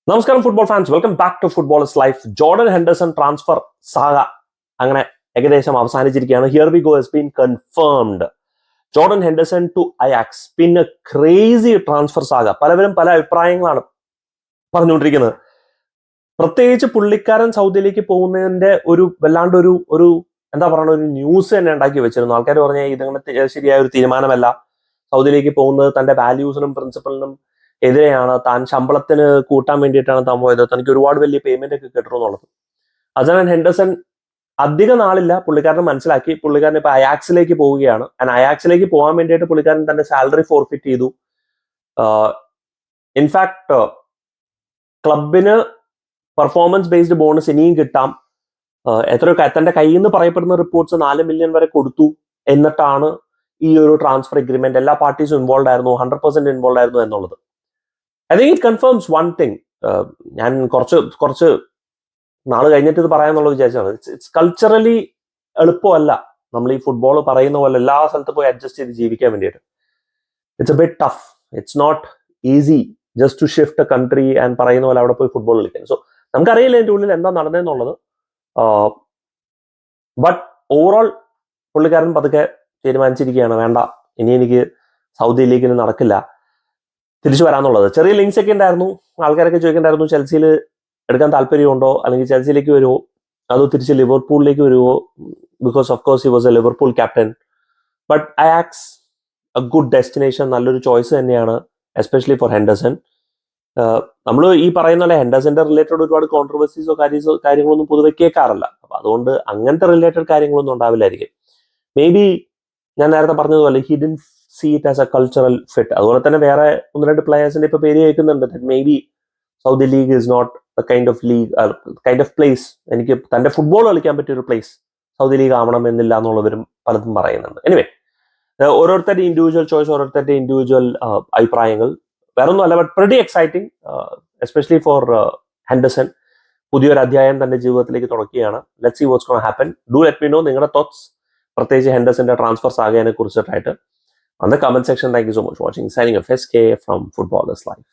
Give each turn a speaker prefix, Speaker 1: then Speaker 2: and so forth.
Speaker 1: നമസ്കാരം football fans, welcome back to football is life. Jordan Henderson transfer saga അങ്ങനെ ഏകദേശം അവസാനിച്ചിരിക്കുകയാണ്. Here we go has been confirmed. Jordan Henderson to Ajax. പിന്നെ crazy transfer saga. പലവരും പല അഭിപ്രായങ്ങളാണ് പറഞ്ഞുകൊണ്ടിരിക്കുന്നത്. പ്രത്യേകിച്ച് പുള്ളിക്കാരൻ സൗദിയിലേക്ക് പോകുന്നതിന്റെ ഒരു വല്ലാണ്ട് ഒരു എന്താ പറയുക, ഒരു ന്യൂസ് തന്നെ ഉണ്ടാക്കി വെച്ചിരുന്നു. ആൾക്കാർ പറഞ്ഞ ഇതങ്ങനെ ശരിയായ ഒരു തീരുമാനമല്ല. സൗദിയിലേക്ക് പോകുന്നത് തന്റെ വാല്യൂസിനും പ്രിൻസിപ്പലിനും എതിരെയാണ്. താൻ ശമ്പളത്തിന് കൂട്ടാൻ വേണ്ടിയിട്ടാണ് താൻ പോയത്. തനിക്ക് ഒരുപാട് വലിയ പേയ്മെന്റ് ഒക്കെ കിട്ടണമെന്നുള്ളത്. അജാൻ ഹെൻഡർസൺ അധിക നാളില്ല പുള്ളിക്കാരനെ മനസ്സിലാക്കി. പുള്ളിക്കാരൻ ഇപ്പൊ അയാക്സിലേക്ക് പോവുകയാണ്. അയാക്സിലേക്ക് പോകാൻ വേണ്ടിയിട്ട് പുള്ളിക്കാരൻ തന്റെ സാലറി ഫോർഫിറ്റ് ചെയ്തു. ഇൻഫാക്ട് ക്ലബിന് പെർഫോമൻസ് ബേസ്ഡ് ബോണസ് ഇനിയും കിട്ടാം. എത്രയൊക്കെ തന്റെ കയ്യിൽ നിന്ന് പറയപ്പെടുന്ന റിപ്പോർട്ട്സ് 4 മില്യൺ വരെ കൊടുത്തു എന്നിട്ടാണ് ഈ ഒരു ട്രാൻസ്ഫർ എഗ്രിമെന്റ്. എല്ലാ പാർട്ടീസും ഇൻവോൾവ് ആയിരുന്നു, 100% ഇൻവോൾവ് ആയിരുന്നു എന്നുള്ളത്. I think it confirms one thing. ഞാൻ കുറച്ച് നാൾ കഴിഞ്ഞിട്ട് ഇത് പറയാന്നുള്ളത് വിചാരിച്ചാണ്. ഇറ്റ്സ് കൾച്ചറലി എളുപ്പമല്ല നമ്മൾ ഈ ഫുട്ബോൾ പറയുന്ന പോലെ എല്ലാ സ്ഥലത്ത് പോയി അഡ്ജസ്റ്റ് ചെയ്ത് ജീവിക്കാൻ വേണ്ടിയിട്ട്. It's a bit tough. It's not easy just to shift a country and പറയുന്ന പോലെ അവിടെ പോയി ഫുട്ബോൾ കളിക്കാൻ. സോ നമുക്കറിയില്ല അതിൻ്റെ ഉള്ളിൽ എന്താ നടന്നതെന്നുള്ളത്. ബട്ട് ഓവറോൾ പുള്ളിക്കാരൻ പതുക്കെ തീരുമാനിച്ചിരിക്കുകയാണ്, വേണ്ട ഇനി എനിക്ക് സൗദിയിലേക്ക് നടക്കില്ല, തിരിച്ചു വരാന്നുള്ളത്. ചെറിയ ലിങ്ക്സ് ഒക്കെ ഉണ്ടായിരുന്നു. ആൾക്കാരൊക്കെ ചോദിക്കണ്ടായിരുന്നു ചെൽസിയിൽ എടുക്കാൻ താല്പര്യമുണ്ടോ, അല്ലെങ്കിൽ ചെൽസിയിലേക്ക് വരുമോ, അതോ തിരിച്ച് ലിവർപൂളിലേക്ക് വരുമോ. Because of course he was A Liverpool captain. But Ajax A good destination, നല്ലൊരു ചോയ്സ് തന്നെയാണ്, എസ്പെഷ്യലി ഫോർ ഹെൻഡർസൺ. നമ്മൾ ഈ പറയുന്ന പോലെ ഹെൻഡർസന്റെ റിലേറ്റഡ് ഒരുപാട് കോൺട്രവേഴ്സീസോ കാര്യങ്ങളൊന്നും പൊതുവെ കേൾക്കാറില്ല. അപ്പൊ അതുകൊണ്ട് അങ്ങനത്തെ റിലേറ്റഡ് കാര്യങ്ങളൊന്നും ഉണ്ടാവില്ലായിരിക്കും. മേ ബി ഞാൻ നേരത്തെ പറഞ്ഞതുപോലെ he didn't see it as a cultural fit. അതുപോലെ തന്നെ വേറെ 1-2 പ്ലേയേഴ്സിന്റെ ഇപ്പൊ പേര് കേൾക്കുന്നുണ്ട്. Maybe Saudi league is not the kind of place. എനിക്ക് തന്റെ ഫുട്ബോൾ കളിക്കാൻ പറ്റിയ ഒരു പ്ലേസ് സൗദി ലീഗ് ആവണം എന്നില്ല എന്നുള്ളവരും പലതും പറയുന്നുണ്ട്. എനിവേ, ഓരോരുത്തരുടെ ഇൻഡിവിജ്വൽ ചോയ്സ്, ഓരോരുത്തരുടെ ഇൻഡിവിജ്വൽ അഭിപ്രായങ്ങൾ. വേറൊന്നും അല്ല, but pretty exciting, especially for Henderson. പുതിയൊരു അധ്യായം തന്റെ ജീവിതത്തിലേക്ക് തുടക്കുകയാണ്. Let's see what's gonna happen. Do let me know നിങ്ങളുടെ തോട്ട്സ്, പ്രത്യേകിച്ച് ഹെൻഡർസന്റെ ട്രാൻസ്ഫർ സാഗയെ കുറിച്ചിട്ടായിട്ട് on the comment section. Thank you so much for watching. Signing off, SK from Football is Life.